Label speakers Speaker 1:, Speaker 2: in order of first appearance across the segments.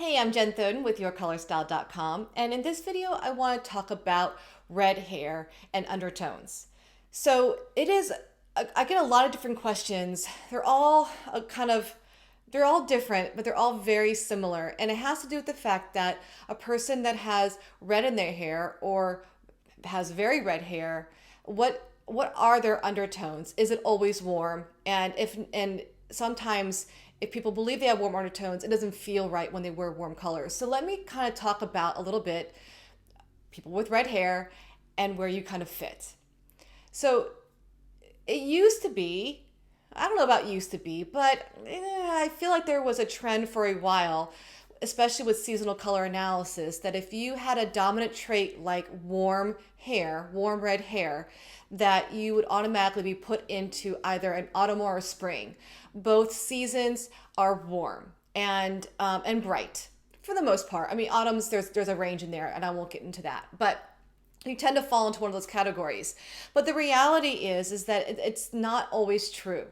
Speaker 1: Hey, I'm Jen Thoden with YourColorStyle.com, and in this video, I want to talk about red hair and undertones. So it is, I get a lot of different questions. They're all they're all different, but they're all very similar, and it has to do with the fact that a person that has red in their hair or has very red hair, what are their undertones? Is it always warm? And sometimes if people believe they have warm undertones, it doesn't feel right when they wear warm colors. So let me kind of talk about a little bit people with red hair and where you kind of fit. So it used to be, I don't know about used to be, but I feel like there was a trend for a while, especially with seasonal color analysis, that if you had a dominant trait like warm hair, warm red hair, that you would automatically be put into either an autumn or a spring. Both seasons are warm and bright for the most part. I mean, autumns there's a range in there, and I won't get into that, but you tend to fall into one of those categories. But the reality is that it's not always true.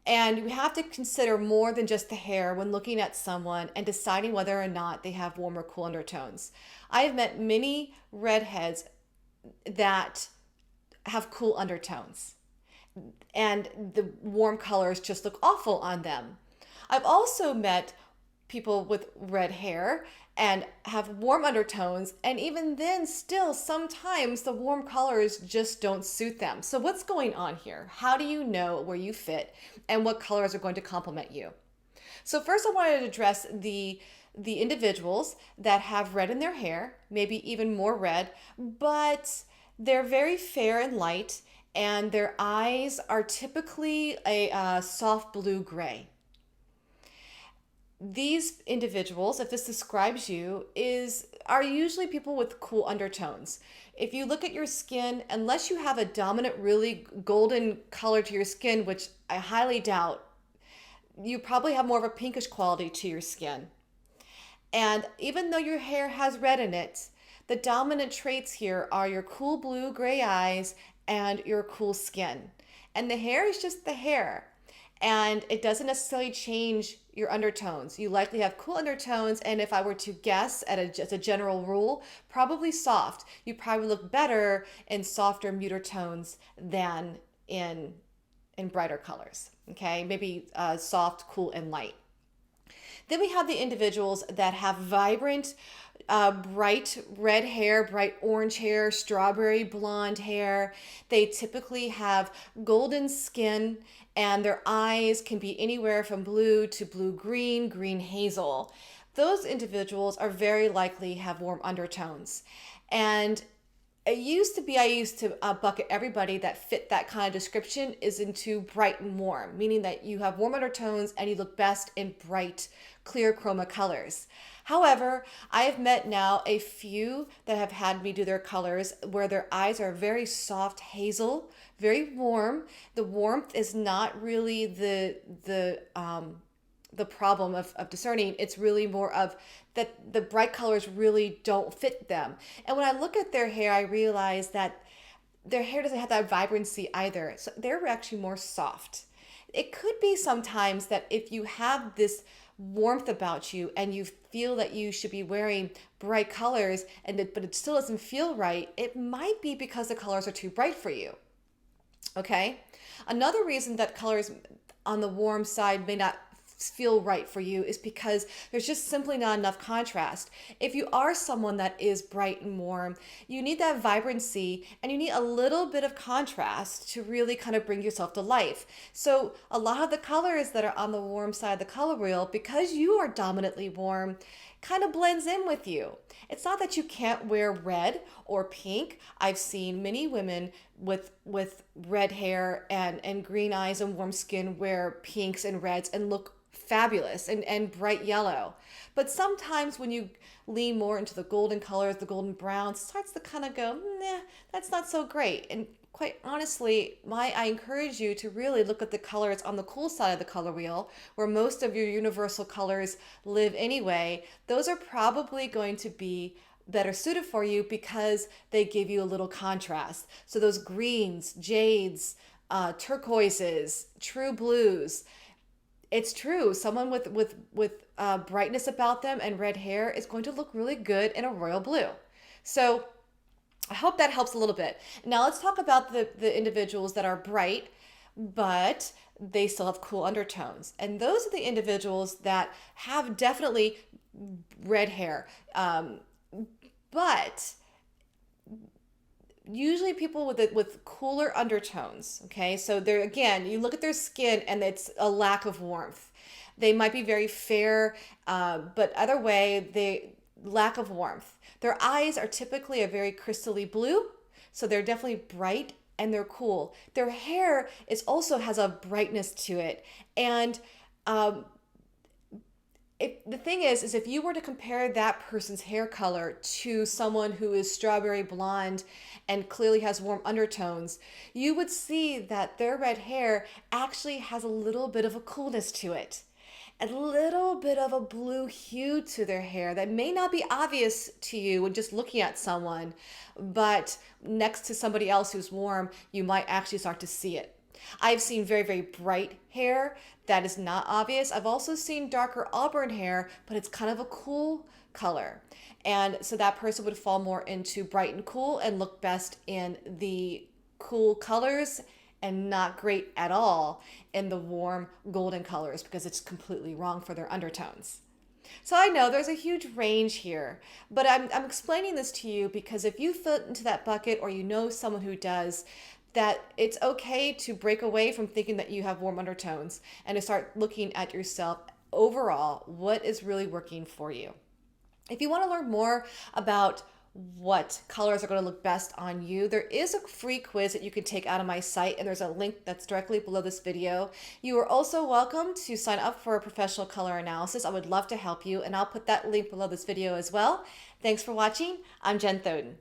Speaker 1: And you have to consider more than just the hair when looking at someone and deciding whether or not they have warm or cool undertones. I have met many redheads that have cool undertones, and the warm colors just look awful on them. I've also met people with red hair and have warm undertones, and even then still sometimes the warm colors just don't suit them. So what's going on here? How do you know where you fit and what colors are going to complement you? So first I wanted to address the individuals that have red in their hair, maybe even more red, but they're very fair and light, and their eyes are typically a soft blue gray. These individuals, if this describes you, are usually people with cool undertones. If you look at your skin, unless you have a dominant, really golden color to your skin, which I highly doubt, you probably have more of a pinkish quality to your skin. And even though your hair has red in it, the dominant traits here are your cool blue gray eyes and your cool skin. And the hair is just the hair. And it doesn't necessarily change your undertones. You likely have cool undertones, and if I were to guess as a general rule, probably soft. You probably look better in softer, muter tones than in brighter colors. Okay, maybe soft, cool, and light. Then we have the individuals that have vibrant, bright red hair, bright orange hair, strawberry blonde hair. They typically have golden skin, and their eyes can be anywhere from blue to blue green, green hazel. Those individuals are very likely have warm undertones. And I used to bucket everybody that fit that kind of description is into bright and warm, meaning that you have warm undertones and you look best in bright, clear chroma colors. However, I have met now a few that have had me do their colors where their eyes are very soft hazel, very warm. The warmth is not really the problem of discerning. It's really more of that the bright colors really don't fit them. And when I look at their hair, I realize that their hair doesn't have that vibrancy either. So they're actually more soft. It could be sometimes that if you have this warmth about you and you feel that you should be wearing bright colors but it still doesn't feel right, it might be because the colors are too bright for you. Okay? Another reason that colors on the warm side may not feel right for you is because there's just simply not enough contrast. If you are someone that is bright and warm, you need that vibrancy and you need a little bit of contrast to really kind of bring yourself to life. So a lot of the colors that are on the warm side of the color wheel, because you are dominantly warm, kind of blends in with you. It's not that you can't wear red or pink. I've seen many women with red hair and green eyes and warm skin wear pinks and reds and look fabulous and bright yellow. But sometimes when you lean more into the golden colors, the golden browns, it starts to kind of go, nah, that's not so great. And quite honestly, I encourage you to really look at the colors on the cool side of the color wheel, where most of your universal colors live anyway. Those are probably going to be better suited for you because they give you a little contrast. So those greens, jades, turquoises, true blues, It's true. Someone with brightness about them and red hair is going to look really good in a royal blue. So I hope that helps a little bit. Now let's talk about the individuals that are bright, but they still have cool undertones. And those are the individuals that have definitely red hair. But usually people with cooler undertones, okay? So they're, again, you look at their skin and it's a lack of warmth. They might be very fair, but other way, they lack of warmth. Their eyes are typically a very crystally blue, so they're definitely bright and they're cool. Their hair is also has a brightness to it, and the thing is if you were to compare that person's hair color to someone who is strawberry blonde and clearly has warm undertones, you would see that their red hair actually has a little bit of a coolness to it, a little bit of a blue hue to their hair that may not be obvious to you when just looking at someone, but next to somebody else who's warm, you might actually start to see it. I've seen very, very bright hair that is not obvious. I've also seen darker auburn hair, but it's kind of a cool color. And so that person would fall more into bright and cool and look best in the cool colors and not great at all in the warm golden colors because it's completely wrong for their undertones. So I know there's a huge range here, but I'm explaining this to you because if you fit into that bucket or you know someone who does, that it's okay to break away from thinking that you have warm undertones and to start looking at yourself overall, what is really working for you. If you want to learn more about what colors are going to look best on you, there is a free quiz that you can take out of my site, and there's a link that's directly below this video. You are also welcome to sign up for a professional color analysis. I would love to help you, and I'll put that link below this video as well. Thanks for watching. I'm Jen Thoden.